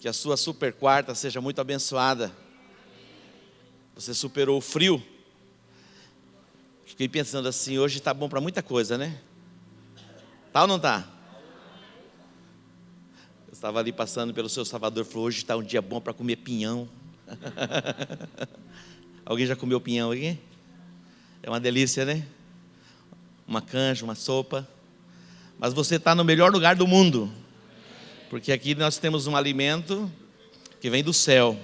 Que a sua super quarta seja muito abençoada. Você superou o frio. Fiquei pensando assim, hoje está bom para muita coisa, né? Tá ou não tá? Eu estava ali passando pelo Seu Salvador, falou, hoje está um dia bom para comer pinhão. Alguém já comeu pinhão aqui? É uma delícia, né? Uma canja, uma sopa. Mas você está no melhor lugar do mundo. Porque aqui nós temos um alimento que vem do céu.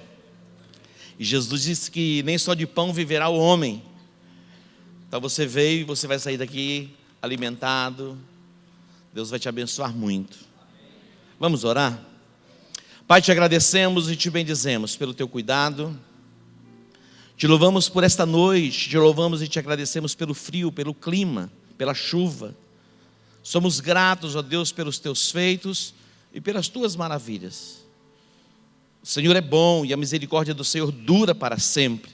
E Jesus disse que nem só de pão viverá o homem. Então você veio e você vai sair daqui alimentado. Deus vai te abençoar muito. Vamos orar? Pai, te agradecemos e te bendizemos pelo teu cuidado. Te louvamos por esta noite. Te louvamos e te agradecemos pelo frio, pelo clima, pela chuva. Somos gratos, ó Deus, pelos teus feitos e pelas tuas maravilhas. O Senhor é bom e a misericórdia do Senhor dura para sempre.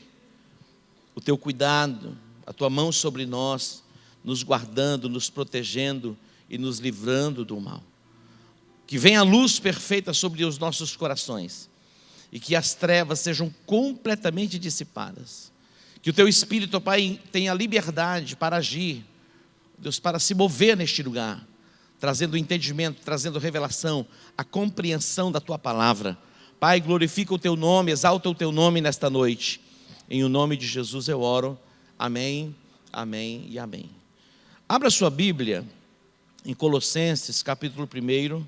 O teu cuidado, a tua mão sobre nós, nos guardando, nos protegendo e nos livrando do mal. Que venha a luz perfeita sobre os nossos corações e que as trevas sejam completamente dissipadas. Que o teu Espírito, Pai, tenha liberdade para agir, Deus, para se mover neste lugar, trazendo entendimento, trazendo revelação, a compreensão da tua palavra. Pai, glorifica o teu nome, exalta o teu nome nesta noite. Em o nome de Jesus eu oro. Amém, amém e amém. Abra sua Bíblia em Colossenses capítulo 1.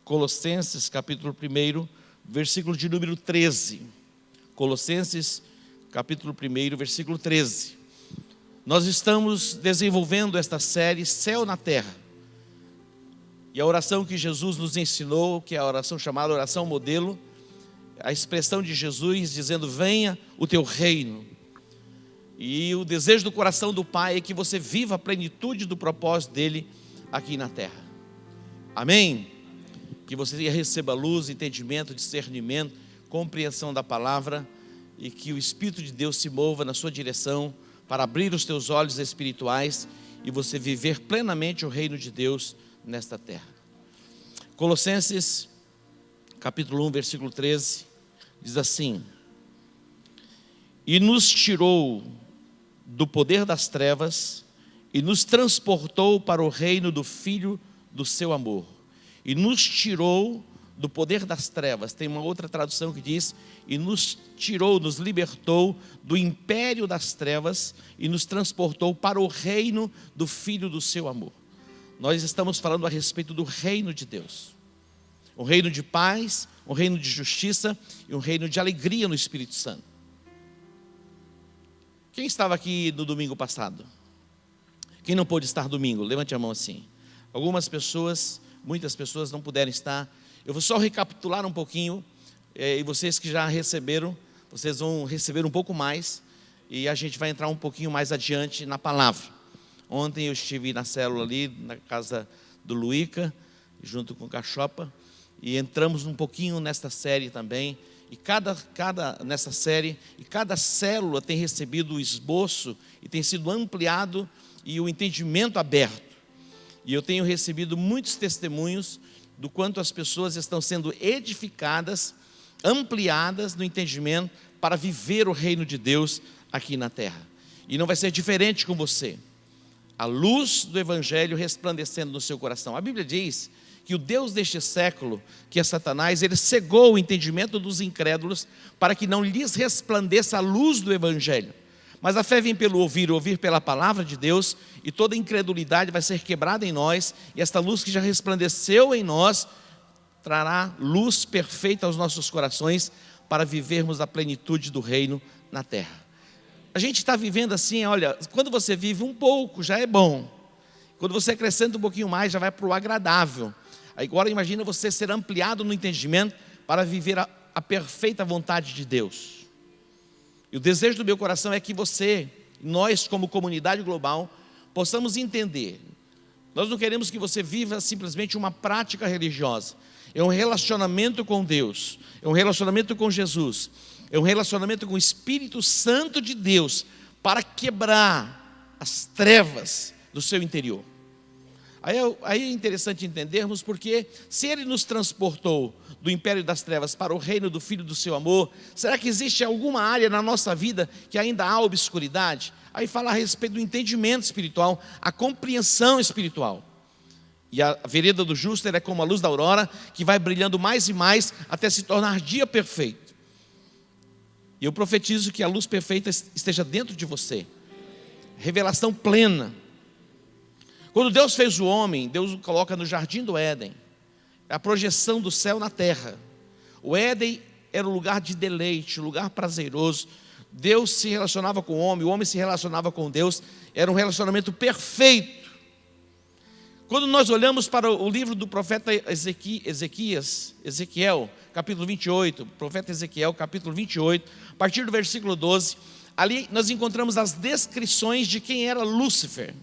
Colossenses capítulo 1, versículo de número 13. Colossenses capítulo 1, versículo 13. Nós estamos desenvolvendo esta série Céu na Terra. E a oração que Jesus nos ensinou, que é a oração chamada oração modelo, a expressão de Jesus dizendo, venha o teu reino. E o desejo do coração do Pai é que você viva a plenitude do propósito dele aqui na terra. Amém? Que você receba luz, entendimento, discernimento, compreensão da palavra e que o Espírito de Deus se mova na sua direção para abrir os teus olhos espirituais e você viver plenamente o reino de Deus nesta terra. Colossenses capítulo 1, versículo 13, diz assim: e nos tirou do poder das trevas e nos transportou para o reino do Filho do seu amor. E nos tirou do poder das trevas. Tem uma outra tradução que diz, e nos tirou, nos libertou do império das trevas e nos transportou para o reino do Filho do seu amor. Nós estamos falando a respeito do reino de Deus. Um reino de paz, um reino de justiça e um reino de alegria no Espírito Santo. Quem estava aqui no domingo passado? Quem não pôde estar domingo? Levante a mão assim. Algumas pessoas, muitas pessoas não puderam estar. Eu vou só recapitular um pouquinho, e vocês que já receberam, vocês vão receber um pouco mais, e a gente vai entrar um pouquinho mais adiante na palavra. Ontem eu estive na célula ali, na casa do Luíca, junto com o Cachopa, e entramos um pouquinho nesta série também, e nessa série, e cada célula tem recebido o esboço, e tem sido ampliado, e o entendimento aberto. E eu tenho recebido muitos testemunhos do quanto as pessoas estão sendo edificadas, ampliadas no entendimento para viver o reino de Deus aqui na terra. E não vai ser diferente com você. A luz do Evangelho resplandecendo no seu coração. A Bíblia diz que o Deus deste século, que é Satanás, ele cegou o entendimento dos incrédulos para que não lhes resplandeça a luz do Evangelho. Mas a fé vem pelo ouvir, ouvir pela palavra de Deus, e toda incredulidade vai ser quebrada em nós, e esta luz que já resplandeceu em nós, trará luz perfeita aos nossos corações, para vivermos a plenitude do reino na terra. A gente está vivendo assim, olha, quando você vive um pouco, já é bom. Quando você acrescenta um pouquinho mais, já vai para o agradável. Agora imagina você ser ampliado no entendimento, para viver a perfeita vontade de Deus. E o desejo do meu coração é que você, nós como comunidade global, possamos entender. Nós não queremos que você viva simplesmente uma prática religiosa. É um relacionamento com Deus, é um relacionamento com Jesus, é um relacionamento com o Espírito Santo de Deus, para quebrar as trevas do seu interior. Aí é interessante entendermos porque se Ele nos transportou do império das trevas para o reino do Filho do seu amor, será que existe alguma área na nossa vida que ainda há obscuridade? Aí fala a respeito do entendimento espiritual, a compreensão espiritual. E a vereda do justo é como a luz da aurora, que vai brilhando mais e mais até se tornar dia perfeito. E eu profetizo que a luz perfeita esteja dentro de você. Revelação plena. Quando Deus fez o homem, Deus o coloca no jardim do Éden. É a projeção do céu na terra. O Éden era um lugar de deleite, um lugar prazeroso. Deus se relacionava com o homem se relacionava com Deus. Era um relacionamento perfeito. Quando nós olhamos para o livro do profeta Ezequiel, capítulo 28, profeta Ezequiel, capítulo 28, a partir do versículo 12, ali nós encontramos as descrições de quem era Lúcifer.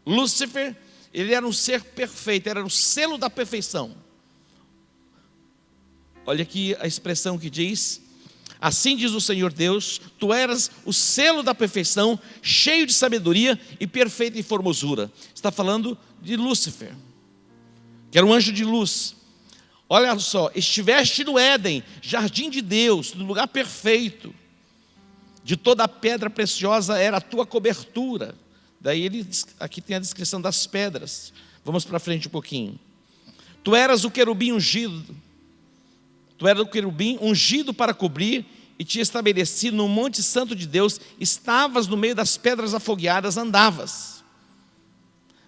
Lúcifer, ele era um ser perfeito, era o selo da perfeição. Olha aqui a expressão que diz: assim diz o Senhor Deus, tu eras o selo da perfeição, cheio de sabedoria e perfeito em formosura. Está falando de Lúcifer, que era um anjo de luz. Olha só, estiveste no Éden, jardim de Deus, no lugar perfeito. De toda a pedra preciosa era a tua cobertura. Daí aqui tem a descrição das pedras. Vamos para frente um pouquinho. Tu eras o querubim ungido. Tu eras o querubim ungido para cobrir e te estabeleci no monte santo de Deus. Estavas no meio das pedras afogueadas, andavas.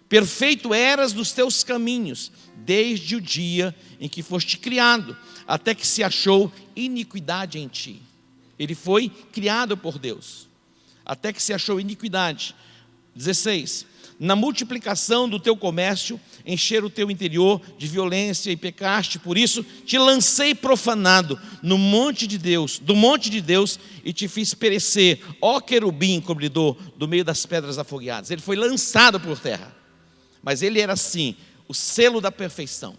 Perfeito eras nos teus caminhos, desde o dia em que foste criado, até que se achou iniquidade em ti. Ele foi criado por Deus, até que se achou iniquidade. 16. Na multiplicação do teu comércio, encher o teu interior de violência e pecaste, por isso te lancei profanado no monte de Deus, do monte de Deus, e te fiz perecer, ó querubim cobridor, do meio das pedras afogueadas. Ele foi lançado por terra, mas ele era assim, o selo da perfeição.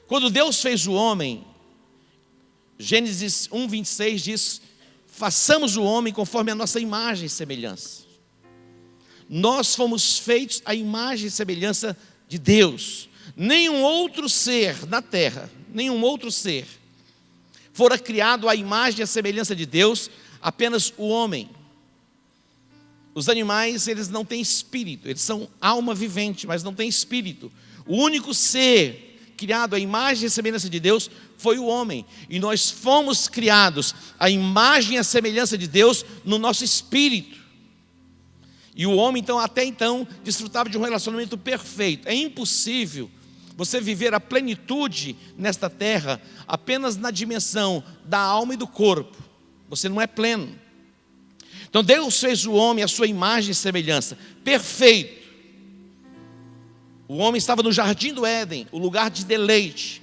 Quando Deus fez o homem, Gênesis 1:26 diz: façamos o homem conforme a nossa imagem e semelhança. Nós fomos feitos à imagem e semelhança de Deus. Nenhum outro ser na terra, nenhum outro ser fora criado à imagem e à semelhança de Deus, apenas o homem. Os animais, eles não têm espírito, eles são alma vivente, mas não têm espírito. O único ser criado à imagem e semelhança de Deus foi o homem. E nós fomos criados à imagem e à semelhança de Deus no nosso espírito. E o homem, então, até então, desfrutava de um relacionamento perfeito. É impossível você viver a plenitude nesta terra apenas na dimensão da alma e do corpo. Você não é pleno. Então Deus fez o homem à sua imagem e semelhança, perfeito. O homem estava no jardim do Éden, o lugar de deleite.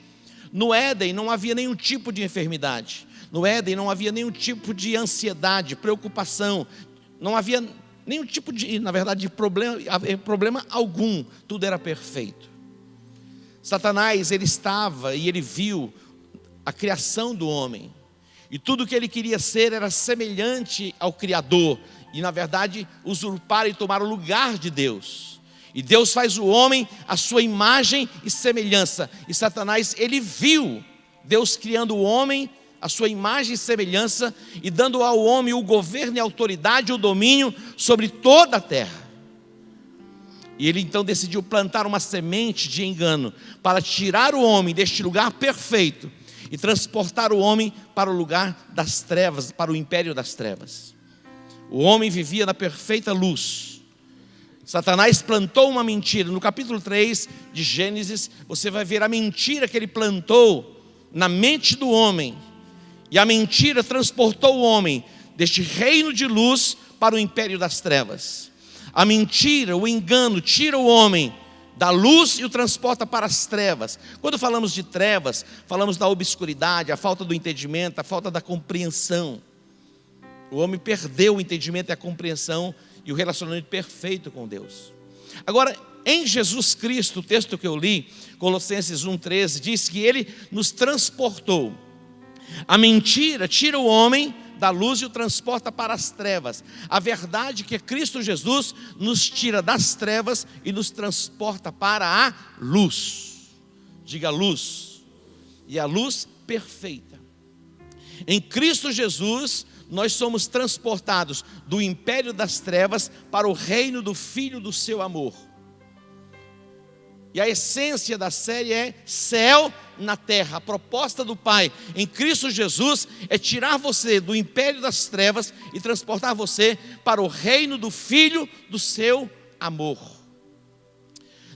No Éden não havia nenhum tipo de enfermidade. No Éden não havia nenhum tipo de ansiedade, preocupação. Não havia nenhum tipo de, na verdade, de problema algum. Tudo era perfeito. Satanás, ele estava e ele viu a criação do homem. E tudo que ele queria ser era semelhante ao Criador. E na verdade, usurpar e tomar o lugar de Deus. E Deus faz o homem à sua imagem e semelhança. E Satanás, ele viu Deus criando o homem à sua imagem e semelhança, e dando ao homem o governo e a autoridade, o domínio sobre toda a terra. E ele então decidiu plantar uma semente de engano, para tirar o homem deste lugar perfeito, e transportar o homem para o lugar das trevas, para o império das trevas. O homem vivia na perfeita luz. Satanás plantou uma mentira. No capítulo 3 de Gênesis, você vai ver a mentira que ele plantou na mente do homem. E a mentira transportou o homem deste reino de luz para o império das trevas. A mentira, o engano, tira o homem da luz e o transporta para as trevas. Quando falamos de trevas, falamos da obscuridade, a falta do entendimento, a falta da compreensão. O homem perdeu o entendimento e a compreensão e o relacionamento perfeito com Deus. Agora, em Jesus Cristo, o texto que eu li, Colossenses 1:13, diz que ele nos transportou. A mentira tira o homem da luz e o transporta para as trevas. A verdade é que Cristo Jesus nos tira das trevas e nos transporta para a luz. Diga luz. E a luz perfeita. Em Cristo Jesus, nós somos transportados do império das trevas para o reino do Filho do seu amor. E a essência da série é céu na terra. A proposta do Pai em Cristo Jesus é tirar você do império das trevas e transportar você para o reino do Filho do seu amor.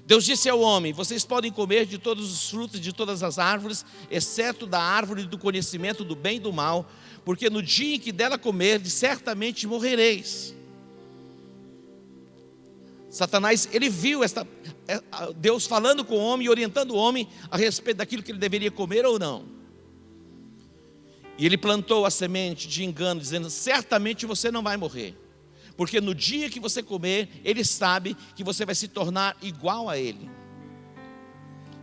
Deus disse ao homem: vocês podem comer de todos os frutos de todas as árvores, exceto da árvore do conhecimento do bem e do mal, porque no dia em que dela comerdes, certamente morrereis. Satanás, ele viu Deus falando com o homem e orientando o homem a respeito daquilo que ele deveria comer ou não. E ele plantou a semente de engano, dizendo: certamente você não vai morrer, porque no dia que você comer, ele sabe que você vai se tornar igual a ele.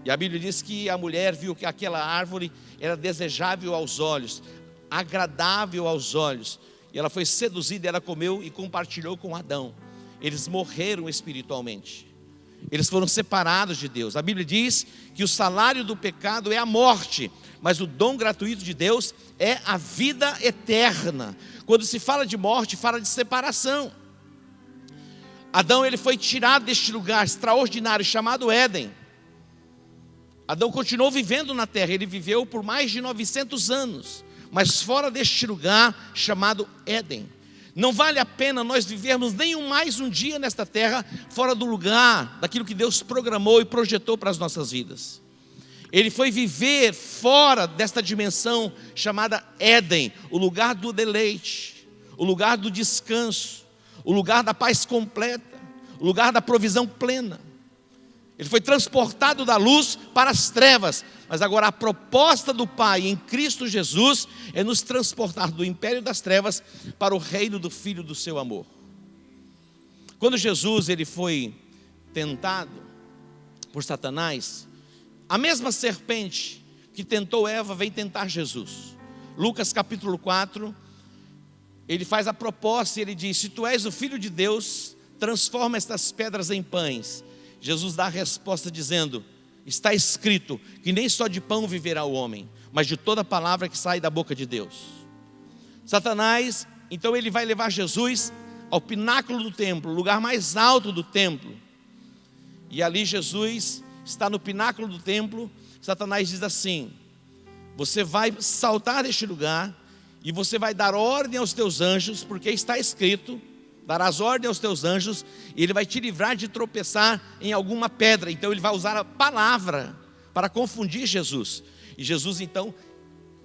E a Bíblia diz que a mulher viu que aquela árvore era desejável aos olhos, agradável aos olhos, e ela foi seduzida, ela comeu e compartilhou com Adão. Eles morreram espiritualmente, eles foram separados de Deus. A Bíblia diz que o salário do pecado é a morte, mas o dom gratuito de Deus é a vida eterna. Quando se fala de morte, fala de separação. Adão, ele foi tirado deste lugar extraordinário chamado Éden. Adão continuou vivendo na terra, ele viveu por mais de 900 anos, mas fora deste lugar chamado Éden. Não vale a pena nós vivermos nem mais um dia nesta terra fora do lugar, daquilo que Deus programou e projetou para as nossas vidas. Ele foi viver fora desta dimensão chamada Éden, o lugar do deleite, o lugar do descanso, o lugar da paz completa, o lugar da provisão plena. Ele foi transportado da luz para as trevas, mas agora a proposta do Pai em Cristo Jesus é nos transportar do império das trevas para o reino do Filho do seu amor. Quando Jesus ele foi tentado por Satanás, a mesma serpente que tentou Eva vem tentar Jesus. Lucas capítulo 4, ele faz a proposta e ele diz: se tu és o Filho de Deus, transforma estas pedras em pães. Jesus dá a resposta dizendo: está escrito que nem só de pão viverá o homem, mas de toda palavra que sai da boca de Deus. Satanás, então ele vai levar Jesus ao pináculo do templo, o lugar mais alto do templo. E ali Jesus está no pináculo do templo. Satanás diz assim: você vai saltar deste lugar e você vai dar ordem aos teus anjos, porque está escrito: darás ordem aos teus anjos, e ele vai te livrar de tropeçar em alguma pedra. Então ele vai usar a palavra para confundir Jesus. E Jesus então,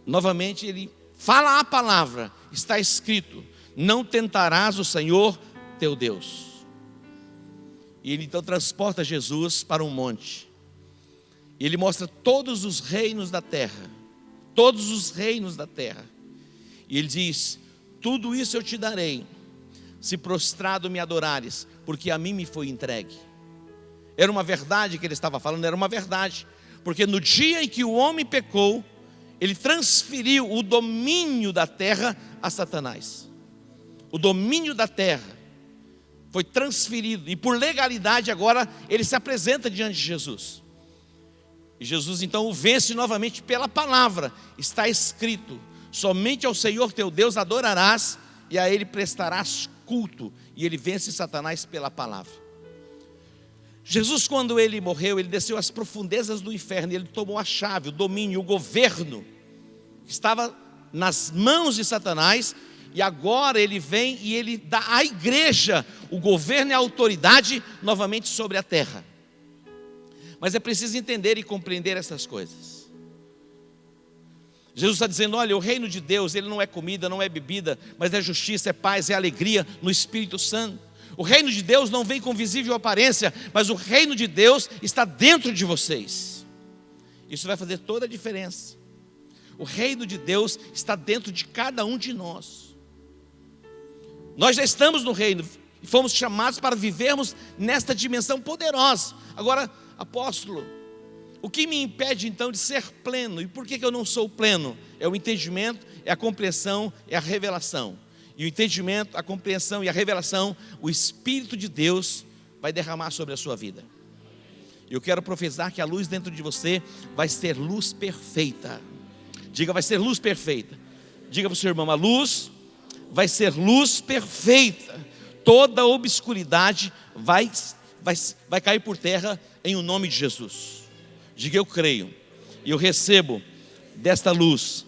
novamente ele fala a palavra: está escrito, não tentarás o Senhor teu Deus. E ele então transporta Jesus para um monte. E ele mostra todos os reinos da terra. Todos os reinos da terra. E ele diz: tudo isso eu te darei, se prostrado me adorares, porque a mim me foi entregue. Era uma verdade que ele estava falando, era uma verdade, porque no dia em que o homem pecou, ele transferiu o domínio da terra a Satanás. O domínio da terra foi transferido, e por legalidade agora ele se apresenta diante de Jesus. E Jesus então o vence novamente pela palavra. Está escrito: somente ao Senhor teu Deus adorarás, e a Ele prestarás culto. E ele vence Satanás pela palavra. Jesus, quando ele morreu, ele desceu às profundezas do inferno, ele tomou a chave, o domínio, o governo que estava nas mãos de Satanás, e agora ele vem e ele dá à igreja o governo e a autoridade novamente sobre a terra. Mas é preciso entender e compreender essas coisas. Jesus está dizendo: olha, o reino de Deus, ele não é comida, não é bebida, mas é justiça, é paz, é alegria no Espírito Santo. O reino de Deus não vem com visível aparência, mas o reino de Deus está dentro de vocês. Isso vai fazer toda a diferença. O reino de Deus está dentro de cada um de nós. Nós já estamos no reino e fomos chamados para vivermos nesta dimensão poderosa. Agora, apóstolo, O que me impede então de ser pleno? E por que eu não sou pleno? É o entendimento, é a compreensão, é a revelação. E o entendimento, a compreensão e a revelação, o Espírito de Deus vai derramar sobre a sua vida. Eu quero profetizar que a luz dentro de você vai ser luz perfeita. Diga, vai ser luz perfeita. Diga para o seu irmão, a luz vai ser luz perfeita. Toda obscuridade vai cair por terra em o nome de Jesus. Diga, eu creio e eu recebo desta luz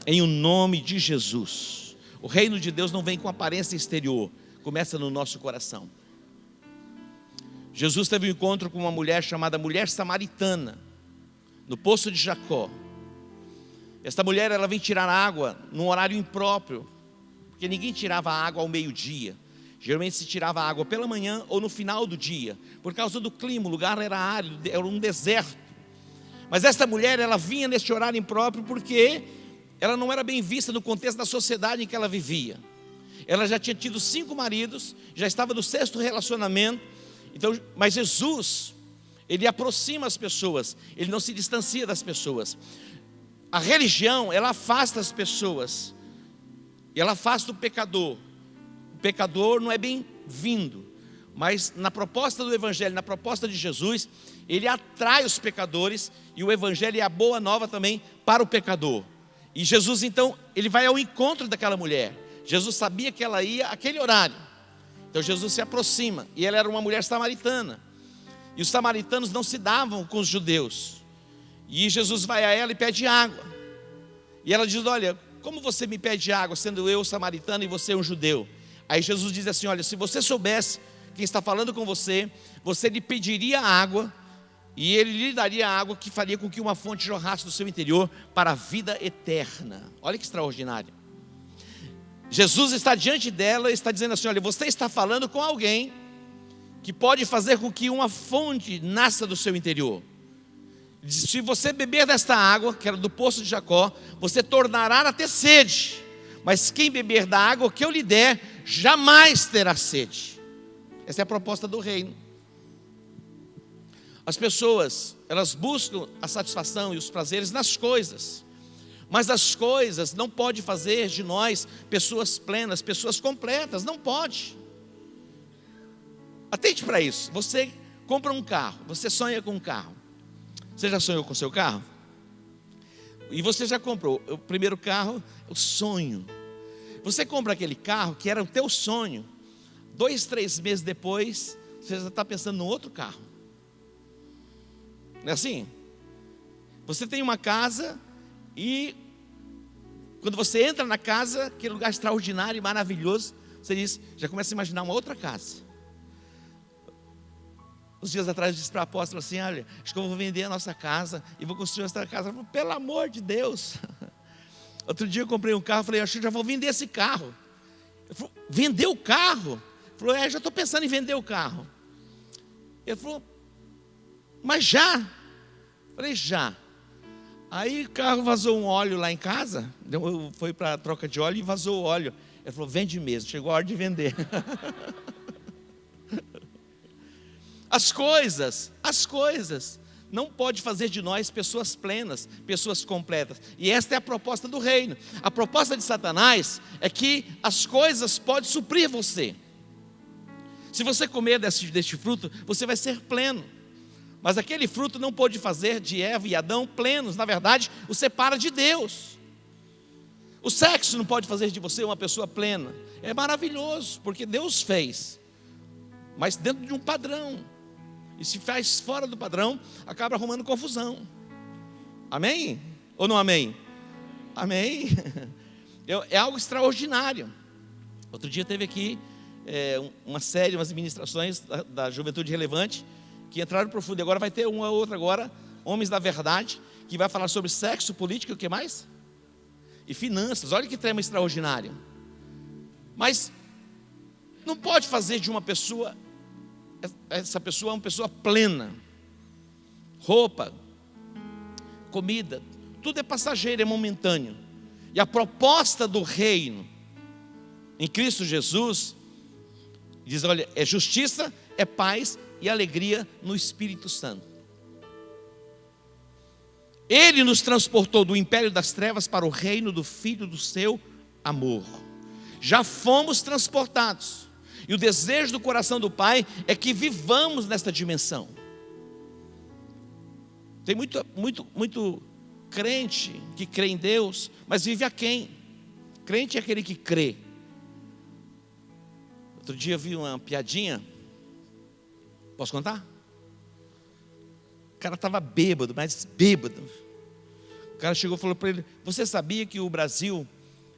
em o nome de Jesus. O reino de Deus não vem com aparência exterior, começa no nosso coração. Jesus teve um encontro com uma mulher chamada mulher samaritana, no poço de Jacó. Esta mulher, ela vem tirar água num horário impróprio, porque ninguém tirava água ao meio-dia. Geralmente se tirava água pela manhã ou no final do dia, por causa do clima, o lugar era árido, era um deserto. Mas esta mulher, ela vinha neste horário impróprio porque ela não era bem vista no contexto da sociedade em que ela vivia. Ela já tinha tido 5 maridos, já estava no 6º relacionamento. Então, mas Jesus, ele aproxima as pessoas, ele não se distancia das pessoas. A religião, ela afasta as pessoas, e ela afasta o pecador. O pecador não é bem-vindo, mas na proposta do Evangelho, na proposta de Jesus, ele atrai os pecadores, e o Evangelho é a boa nova também para o pecador. E Jesus então, ele vai ao encontro daquela mulher. Jesus sabia que ela ia àquele horário. Então Jesus se aproxima, e ela era uma mulher samaritana, e os samaritanos não se davam com os judeus, e Jesus vai a ela e pede água, e ela diz, olha, como você me pede água, sendo eu samaritano e você um judeu? Aí Jesus diz assim, olha, se você soubesse quem está falando com você, você lhe pediria água, e ele lhe daria água que faria com que uma fonte jorrasse do seu interior para a vida eterna. Olha que extraordinário. Jesus está diante dela e está dizendo assim, olha, você está falando com alguém que pode fazer com que uma fonte nasça do seu interior. Diz, se você beber desta água, que era do poço de Jacó, você tornará a ter sede, mas quem beber da água que eu lhe der, jamais terá sede. Essa é a proposta do reino. As pessoas, elas buscam a satisfação e os prazeres nas coisas, mas as coisas não pode fazer de nós pessoas plenas, pessoas completas, não pode. Atente para isso. Você compra um carro, você sonha com um carro. Você já sonhou com o seu carro? E você já comprou o primeiro carro, o sonho. Você compra aquele carro que era o teu sonho, 2, 3 meses depois, você já está pensando no outro carro. Não é assim? Você tem uma casa e quando você entra na casa, aquele lugar extraordinário e maravilhoso, você diz, já começa a imaginar uma outra casa. Uns dias atrás eu disse para a apóstola assim, olha, acho que eu vou vender a nossa casa e vou construir essa casa. Ela falou, pelo amor de Deus. Outro dia eu comprei um carro, falei, acho que já vou vender esse carro. Ele falou, vender o carro? Ele falou, já estou pensando em vender o carro. Ele falou, mas já? Eu falei, já. Aí o carro vazou um óleo lá em casa, foi para a troca de óleo e vazou o óleo. Ele falou, vende mesmo, chegou a hora de vender. As coisas, não pode fazer de nós pessoas plenas, pessoas completas. E esta é a proposta do reino. A proposta de Satanás é que as coisas podem suprir você. Se você comer deste fruto, você vai ser pleno. Mas aquele fruto não pôde fazer de Eva e Adão plenos. Na verdade, o separa de Deus. O sexo não pode fazer de você uma pessoa plena. É maravilhoso, porque Deus fez, mas dentro de um padrão. E se faz fora do padrão, acaba arrumando confusão. Amém? Ou não amém? Amém? É algo extraordinário. Outro dia teve aqui uma série, umas ministrações da Juventude Relevante, que entraram profundo. Agora vai ter uma outra agora, Homens da Verdade, que vai falar sobre sexo, política e o que mais? E finanças. Olha que tema extraordinário. Mas não pode fazer de uma pessoa, essa pessoa é uma pessoa plena. Roupa, comida, tudo é passageiro, é momentâneo. E a proposta do reino em Cristo Jesus diz, olha, é justiça, é paz e alegria no Espírito Santo. Ele nos transportou do império das trevas para o reino do Filho do seu amor. Já fomos transportados. E o desejo do coração do Pai é que vivamos nesta dimensão. Tem muito crente que crê em Deus, mas vive aquém. Crente é aquele que crê. Outro dia eu vi uma piadinha. Posso contar? O cara estava bêbado, mas bêbado. O cara chegou e falou para ele: você sabia que o Brasil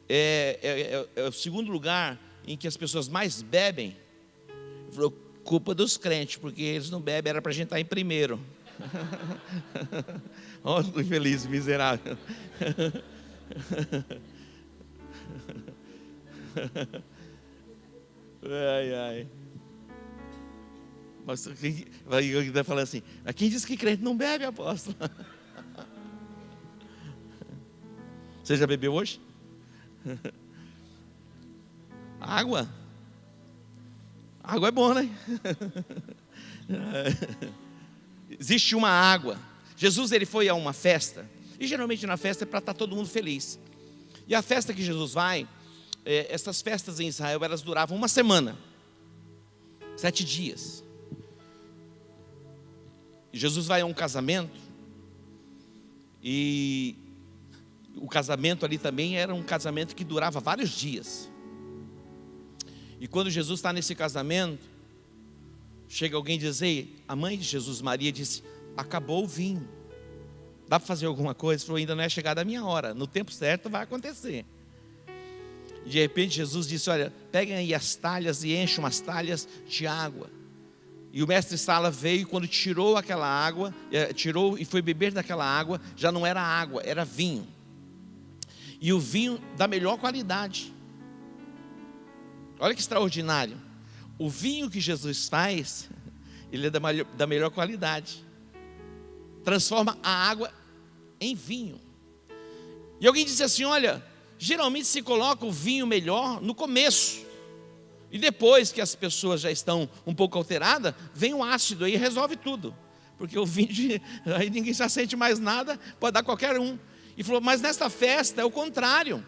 é o segundo lugar em que as pessoas mais bebem? Ele falou: culpa dos crentes, porque eles não bebem, era para a gente estar em primeiro. Olha o infeliz, miserável. Ai. Mas quem vai falar assim: quem diz que crente não bebe, apóstolo? Você já bebeu hoje? Água? Água é bom, né? Existe uma água. Jesus, ele foi a uma festa, e geralmente na festa é para estar todo mundo feliz. E a festa que Jesus vai, essas festas em Israel, elas duravam uma semana, 7 dias. E Jesus vai a um casamento, e o casamento ali também era um casamento que durava vários dias. E quando Jesus está nesse casamento, chega alguém dizer, a mãe de Jesus, Maria, disse: acabou o vinho, dá para fazer alguma coisa? Ele falou: ainda não é chegada a minha hora, no tempo certo vai acontecer. E de repente Jesus disse: olha, peguem aí as talhas e enchem umas talhas de água. E o mestre Sala veio, e quando tirou aquela água, tirou e foi beber daquela água, já não era água, era vinho. E o vinho da melhor qualidade. Olha que extraordinário. O vinho que Jesus faz, ele é da melhor qualidade. Transforma a água em vinho. E alguém disse assim: olha, geralmente se coloca o vinho melhor no começo, e depois que as pessoas já estão um pouco alteradas, vem o ácido aí e resolve tudo. Porque o vinho, aí ninguém já sente mais nada, pode dar qualquer um. E falou: mas nesta festa é o contrário.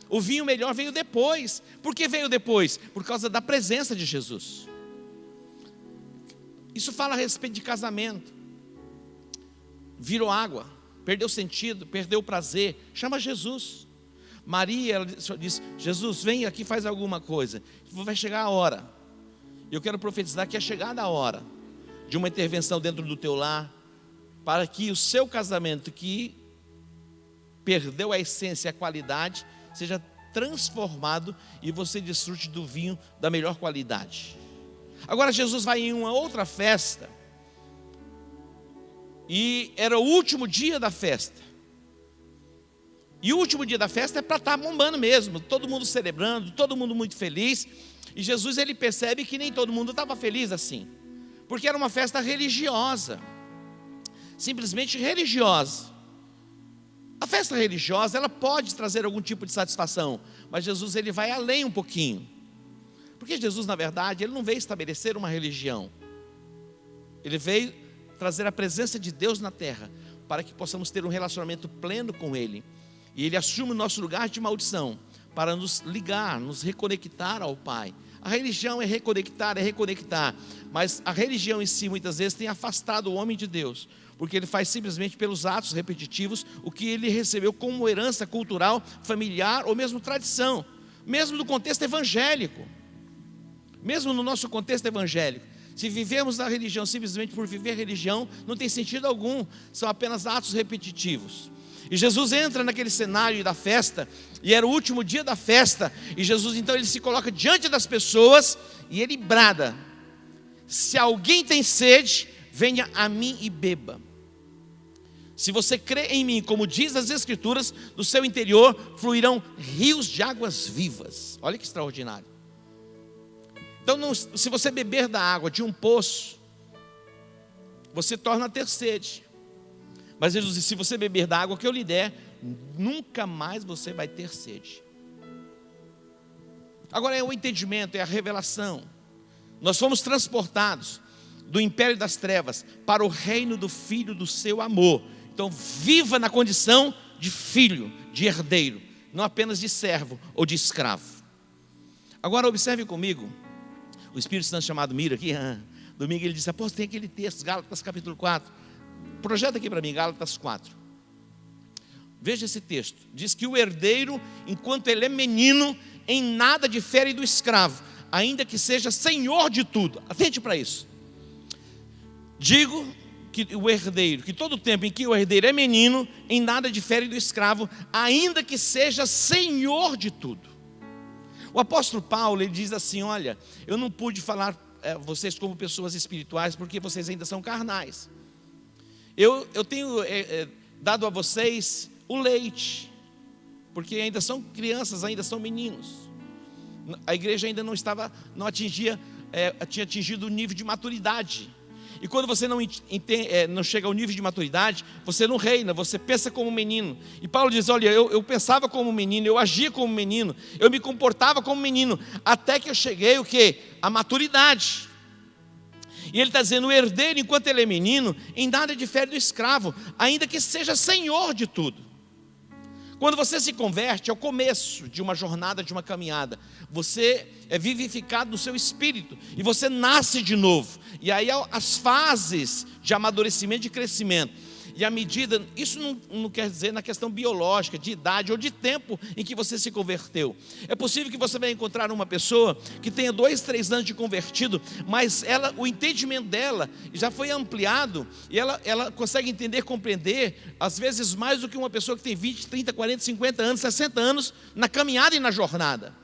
O vinho melhor veio depois. Por que veio depois? Por causa da presença de Jesus. Isso fala a respeito de casamento. Virou água, perdeu sentido, perdeu o prazer. Chama Jesus. Maria, ela disse: Jesus, vem aqui, faz alguma coisa. Vai chegar a hora. Eu quero profetizar que é chegada a hora de uma intervenção dentro do teu lar, para que o seu casamento, que perdeu a essência e a qualidade, seja transformado e você desfrute do vinho da melhor qualidade. Agora Jesus vai em uma outra festa, e era o último dia da festa. E o último dia da festa é para estar bombando mesmo, todo mundo celebrando, todo mundo muito feliz. E Jesus, ele percebe que nem todo mundo estava feliz assim, porque era uma festa religiosa, simplesmente religiosa. A festa religiosa, ela pode trazer algum tipo de satisfação, mas Jesus, ele vai além um pouquinho. Porque Jesus, na verdade, ele não veio estabelecer uma religião. Ele veio trazer a presença de Deus na terra, para que possamos ter um relacionamento pleno com Ele. E Ele assume o nosso lugar de maldição, para nos ligar, nos reconectar ao Pai. A religião é reconectar, mas a religião em si, muitas vezes, tem afastado o homem de Deus, porque ele faz simplesmente pelos atos repetitivos o que ele recebeu como herança cultural, familiar ou mesmo tradição, mesmo no contexto evangélico. Mesmo no nosso contexto evangélico, se vivemos a religião simplesmente por viver religião, não tem sentido algum, são apenas atos repetitivos. E Jesus entra naquele cenário da festa, e era o último dia da festa, e Jesus então ele se coloca diante das pessoas, e ele brada: se alguém tem sede, venha a mim e beba. Se você crê em mim, como diz as Escrituras, do seu interior fluirão rios de águas vivas. Olha que extraordinário. Então, se você beber da água de um poço, você torna a ter sede. Mas Jesus diz: se você beber da água que eu lhe der, nunca mais você vai ter sede. Agora é o entendimento, é a revelação. Nós fomos transportados do império das trevas para o reino do Filho do seu amor. Então viva na condição de filho, de herdeiro, não apenas de servo ou de escravo. Agora observe comigo, o Espírito Santo chamado Mira aqui, domingo ele disse, apóstolo, tem aquele texto, Gálatas capítulo 4, projeta aqui para mim, Gálatas 4. Veja esse texto, diz que o herdeiro, enquanto ele é menino, em nada difere do escravo, ainda que seja senhor de tudo. Atente para isso. Digo que o herdeiro, que todo tempo em que o herdeiro é menino, em nada difere do escravo, ainda que seja senhor de tudo. O apóstolo Paulo, ele diz assim, olha, eu não pude falar vocês como pessoas espirituais, porque vocês ainda são carnais. Eu tenho dado a vocês o leite, porque ainda são crianças, ainda são meninos. A igreja ainda não tinha atingido o nível de maturidade. E quando você não chega ao nível de maturidade, você não reina, você pensa como menino. E Paulo diz, olha, eu pensava como menino, eu agia como menino, eu me comportava como menino, até que eu cheguei o quê? A maturidade. E ele está dizendo, o herdeiro, enquanto ele é menino, em nada difere do escravo, ainda que seja senhor de tudo. Quando você se converte, é o começo de uma jornada, de uma caminhada. Você é vivificado no seu espírito e você nasce de novo. E aí as fases de amadurecimento e de crescimento. E à medida, isso não quer dizer na questão biológica, de idade ou de tempo em que você se converteu. É possível que você vai encontrar uma pessoa que tenha 2, 3 anos de convertido, mas o entendimento dela já foi ampliado e ela consegue entender, compreender, às vezes mais do que uma pessoa que tem 20, 30, 40, 50 anos, 60 anos na caminhada e na jornada.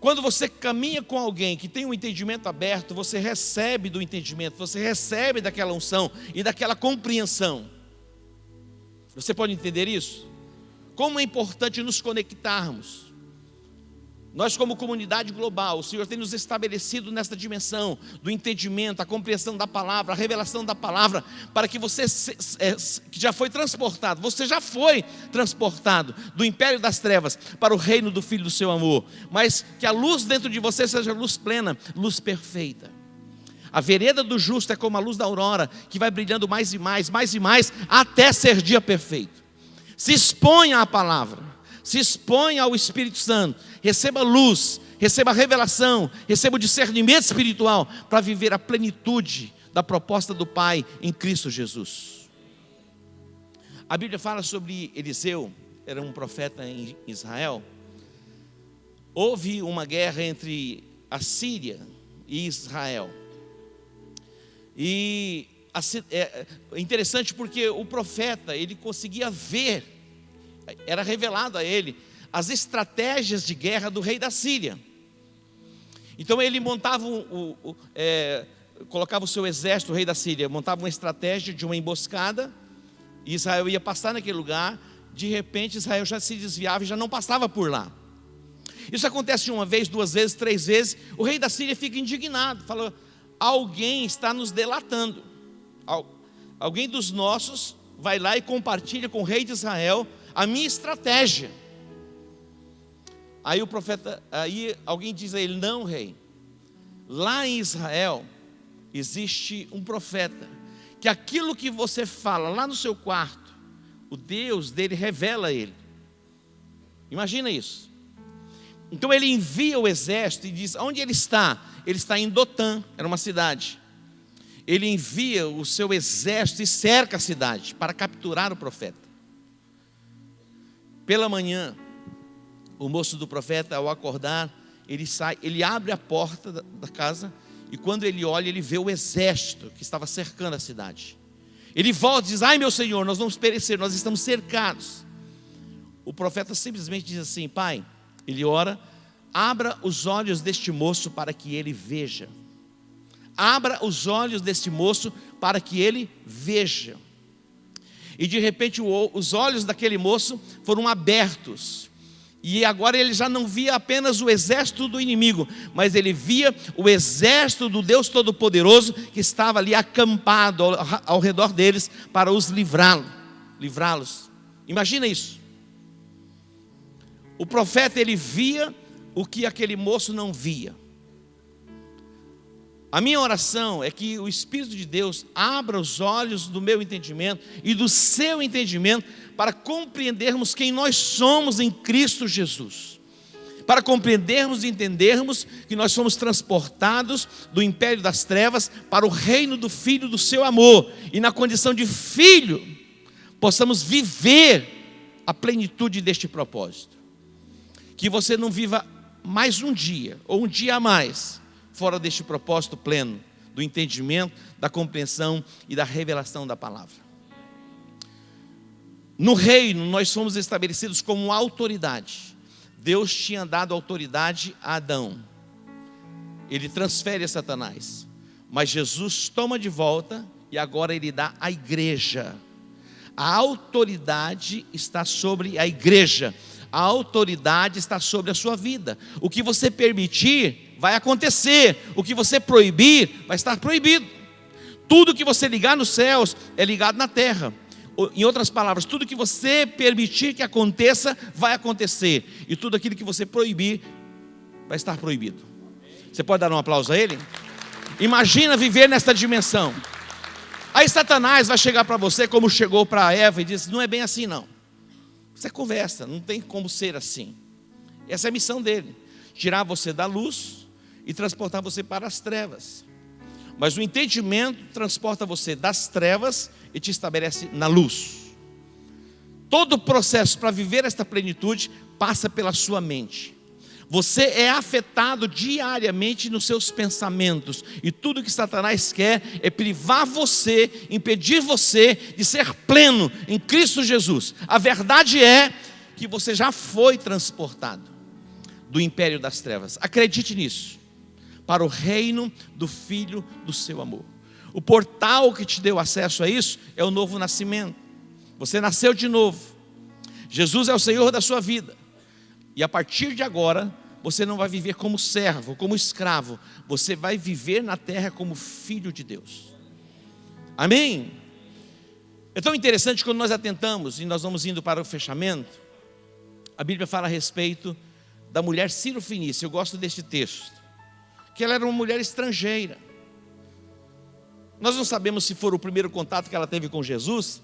Quando você caminha com alguém que tem um entendimento aberto, você recebe do entendimento, você recebe daquela unção e daquela compreensão. Você pode entender isso? Como é importante nos conectarmos. Nós, como comunidade global, o Senhor tem nos estabelecido nesta dimensão do entendimento, a compreensão da palavra, a revelação da palavra, para que você, que já foi transportado do império das trevas para o reino do Filho do seu amor, mas que a luz dentro de você seja luz plena, luz perfeita. A vereda do justo é como a luz da aurora, que vai brilhando mais e mais, mais e mais, até ser dia perfeito. Se exponha à palavra, se exponha ao Espírito Santo, receba luz, receba revelação, receba o discernimento espiritual para viver a plenitude da proposta do Pai em Cristo Jesus. A Bíblia fala sobre Eliseu, era um profeta em Israel. Houve uma guerra entre a Síria e Israel. E é interessante porque o profeta, ele conseguia ver, era revelado a ele as estratégias de guerra do rei da Síria. Então ele montava colocava o seu exército, o rei da Síria montava uma estratégia de uma emboscada, e Israel ia passar naquele lugar. De repente Israel já se desviava e já não passava por lá. Isso acontece uma vez, 2 vezes, 3 vezes. O rei da Síria fica indignado, fala, alguém está nos delatando, alguém dos nossos vai lá e compartilha com o rei de Israel a minha estratégia. Aí alguém diz a ele, não, rei, lá em Israel existe um profeta, que aquilo que você fala lá no seu quarto, o Deus dele revela a ele. Imagina isso. Então ele envia o exército e diz, onde ele está? Ele está em Dotã, era uma cidade. Ele envia o seu exército e cerca a cidade para capturar o profeta. Pela manhã, o moço do profeta, ao acordar, ele sai, ele abre a porta da casa, e quando ele olha, ele vê o exército que estava cercando a cidade. Ele volta e diz, ai meu Senhor, nós vamos perecer, nós estamos cercados. O profeta simplesmente diz assim, Pai, ele ora, abra os olhos deste moço para que ele veja. Abra os olhos deste moço para que ele veja. E de repente os olhos daquele moço foram abertos. E agora ele já não via apenas o exército do inimigo, mas ele via o exército do Deus Todo-Poderoso que estava ali acampado ao redor deles para os livrá-los. Imagina isso. O profeta, ele via o que aquele moço não via. A minha oração é que o Espírito de Deus abra os olhos do meu entendimento e do seu entendimento para compreendermos quem nós somos em Cristo Jesus. Para compreendermos e entendermos que nós somos transportados do império das trevas para o reino do Filho do seu amor. E na condição de filho, possamos viver a plenitude deste propósito. Que você não viva mais um dia, ou um dia a mais, fora deste propósito pleno, do entendimento, da compreensão e da revelação da palavra. No reino, nós fomos estabelecidos como autoridade. Deus tinha dado autoridade a Adão. Ele transfere a Satanás. Mas Jesus toma de volta e agora ele dá à igreja. A autoridade está sobre a igreja. A autoridade está sobre a sua vida. O que você permitir, vai acontecer. O que você proibir, vai estar proibido. Tudo que você ligar nos céus, é ligado na terra. Em outras palavras, tudo que você permitir que aconteça, vai acontecer. E tudo aquilo que você proibir, vai estar proibido. Você pode dar um aplauso a ele? Imagina viver nesta dimensão. Aí Satanás vai chegar para você como chegou para Eva e diz, não é bem assim não. Isso é conversa, não tem como ser assim. Essa é a missão dele, tirar você da luz e transportar você para as trevas. Mas o entendimento transporta você das trevas e te estabelece na luz. Todo o processo para viver esta plenitude passa pela sua mente. Você é afetado diariamente nos seus pensamentos. E tudo que Satanás quer é privar você, impedir você de ser pleno em Cristo Jesus. A verdade é que você já foi transportado do império das trevas. Acredite nisso. Para o reino do Filho do seu amor. O portal que te deu acesso a isso é o novo nascimento. Você nasceu de novo. Jesus é o Senhor da sua vida. E a partir de agora, você não vai viver como servo, como escravo. Você vai viver na terra como filho de Deus. Amém? É tão interessante quando nós atentamos e nós vamos indo para o fechamento. A Bíblia fala a respeito da mulher Cirofenícia. Eu gosto deste texto. Que ela era uma mulher estrangeira. Nós não sabemos se foi o primeiro contato que ela teve com Jesus,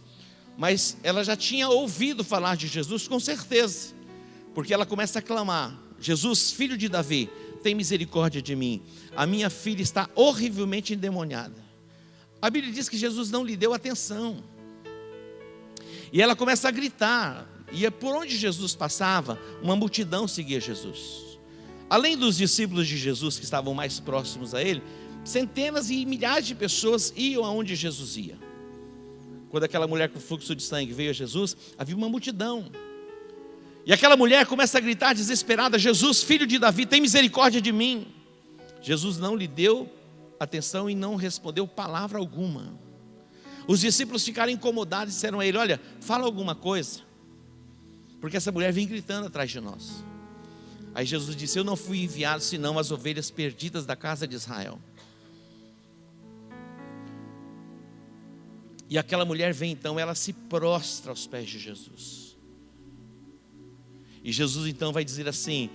mas ela já tinha ouvido falar de Jesus com certeza. Porque ela começa a clamar, Jesus, filho de Davi, tem misericórdia de mim. A minha filha está horrivelmente endemoniada. A Bíblia diz que Jesus não lhe deu atenção. E ela começa a gritar. E por onde Jesus passava, uma multidão seguia Jesus. Além dos discípulos de Jesus que estavam mais próximos a ele, centenas e milhares de pessoas iam aonde Jesus ia. Quando aquela mulher com fluxo de sangue veio a Jesus, havia uma multidão. E aquela mulher começa a gritar desesperada, Jesus, filho de Davi, tem misericórdia de mim. Jesus não lhe deu atenção e não respondeu palavra alguma. Os discípulos ficaram incomodados e disseram a ele, olha, fala alguma coisa, porque essa mulher vem gritando atrás de nós. Aí Jesus disse, eu não fui enviado senão as ovelhas perdidas da casa de Israel. E aquela mulher vem então, ela se prostra aos pés de Jesus. E Jesus então vai dizer assim,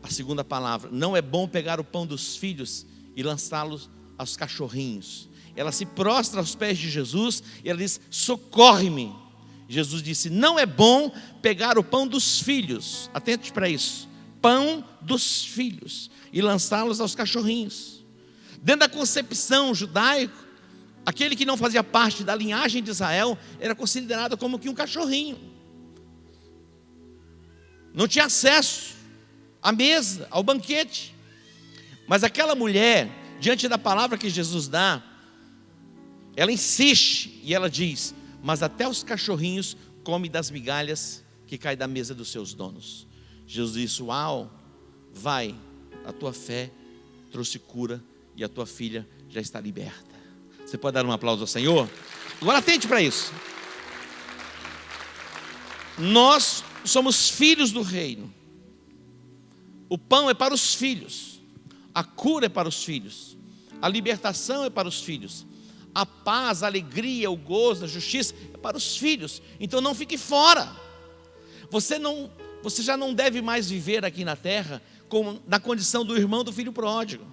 a segunda palavra, não é bom pegar o pão dos filhos e lançá-los aos cachorrinhos. Ela se prostra aos pés de Jesus e ela diz, socorre-me. Jesus disse, não é bom pegar o pão dos filhos, atente para isso, pão dos filhos e lançá-los aos cachorrinhos. Dentro da concepção judaica, aquele que não fazia parte da linhagem de Israel era considerado como que um cachorrinho. Não tinha acesso à mesa, ao banquete. Mas aquela mulher, diante da palavra que Jesus dá, ela insiste e ela diz, mas até os cachorrinhos comem das migalhas que caem da mesa dos seus donos. Jesus disse, uau, vai, a tua fé trouxe cura e a tua filha já está liberta. Você pode dar um aplauso ao Senhor? Agora atente para isso. Nós somos filhos do reino. O pão é para os filhos. A cura é para os filhos. A libertação é para os filhos. A paz, a alegria, o gozo, a justiça é para os filhos. Então não fique fora. Você já não deve mais viver aqui na terra na condição do irmão do filho pródigo.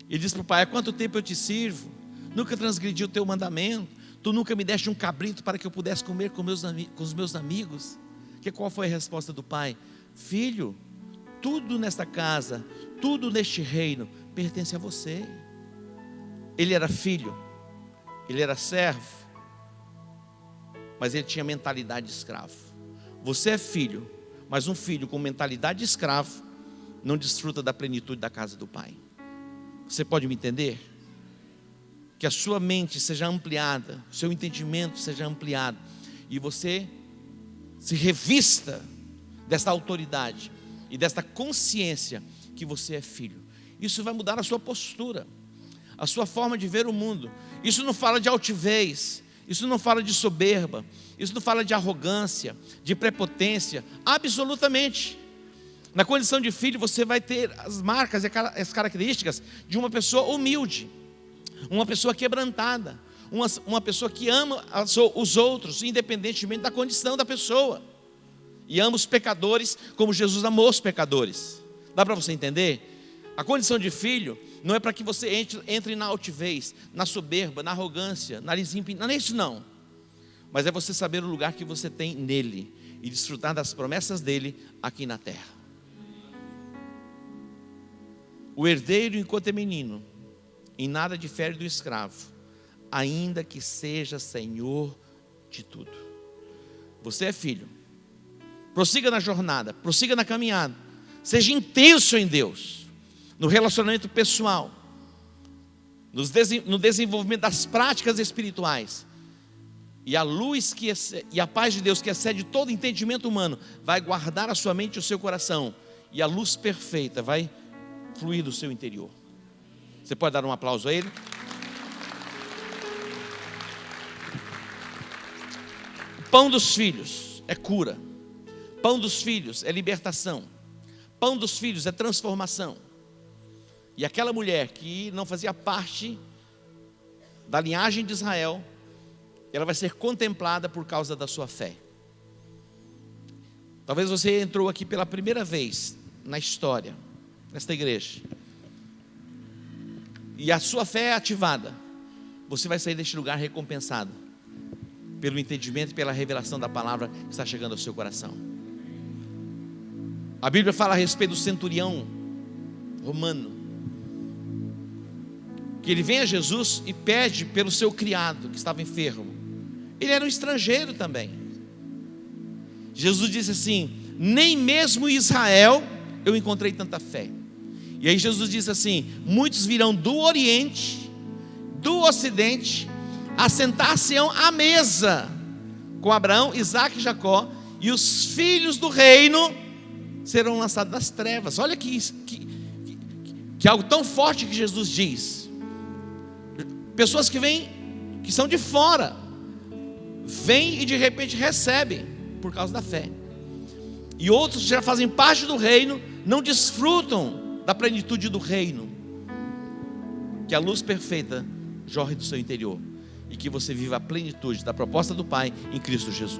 Ele diz para o pai: há quanto tempo eu te sirvo? Nunca transgredi o teu mandamento. Tu nunca me deste um cabrito para que eu pudesse comer com os meus amigos. Qual foi a resposta do pai? Filho, tudo nesta casa, tudo neste reino pertence a você. Ele era filho, ele era servo, mas ele tinha mentalidade de escravo. Você é filho, mas um filho com mentalidade de escravo não desfruta da plenitude da casa do pai. Você pode me entender? Que a sua mente seja ampliada, o seu entendimento seja ampliado, e você se revista desta autoridade e desta consciência que você é filho. Isso vai mudar a sua postura, a sua forma de ver o mundo. Isso não fala de altivez, isso não fala de soberba, isso não fala de arrogância, de prepotência, absolutamente. Na condição de filho você vai ter as marcas e as características de uma pessoa humilde, uma pessoa quebrantada, uma pessoa que ama os outros, independentemente da condição da pessoa, e ama os pecadores como Jesus amou os pecadores. Dá para você entender? A condição de filho não é para que você entre na altivez, na soberba, na arrogância, nariz empinado, não é isso não. Mas é você saber o lugar que você tem nele e desfrutar das promessas dele aqui na terra. O herdeiro, enquanto é menino, em nada difere do escravo, ainda que seja senhor de tudo. Você é filho. Prossiga na jornada, prossiga na caminhada. Seja intenso em Deus, no relacionamento pessoal, no desenvolvimento das práticas espirituais. E a luz e a paz de Deus, que excede todo entendimento humano, vai guardar a sua mente e o seu coração. E a luz perfeita vai fluir do seu interior. Você pode dar um aplauso a ele? O pão dos filhos é cura. Pão dos filhos é libertação. Pão dos filhos é transformação. E aquela mulher que não fazia parte da linhagem de Israel, ela vai ser contemplada por causa da sua fé. Talvez você entrou aqui pela primeira vez na história, nesta igreja, e a sua fé é ativada. Você vai sair deste lugar recompensado pelo entendimento e pela revelação da palavra que está chegando ao seu coração. A Bíblia fala a respeito do centurião romano, que ele vem a Jesus e pede pelo seu criado que estava enfermo. Ele era um estrangeiro também. Jesus disse assim: nem mesmo em Israel eu encontrei tanta fé. E aí Jesus disse assim: muitos virão do Oriente, do Ocidente, assentar-se-ão à mesa com Abraão, Isaque e Jacó, e os filhos do reino serão lançados nas trevas. Olha que algo tão forte que Jesus diz. Pessoas que vêm, que são de fora, vêm e de repente recebem por causa da fé. E outros que já fazem parte do reino não desfrutam da plenitude do reino. Que a luz perfeita jorre do seu interior e que você viva a plenitude da proposta do Pai em Cristo Jesus.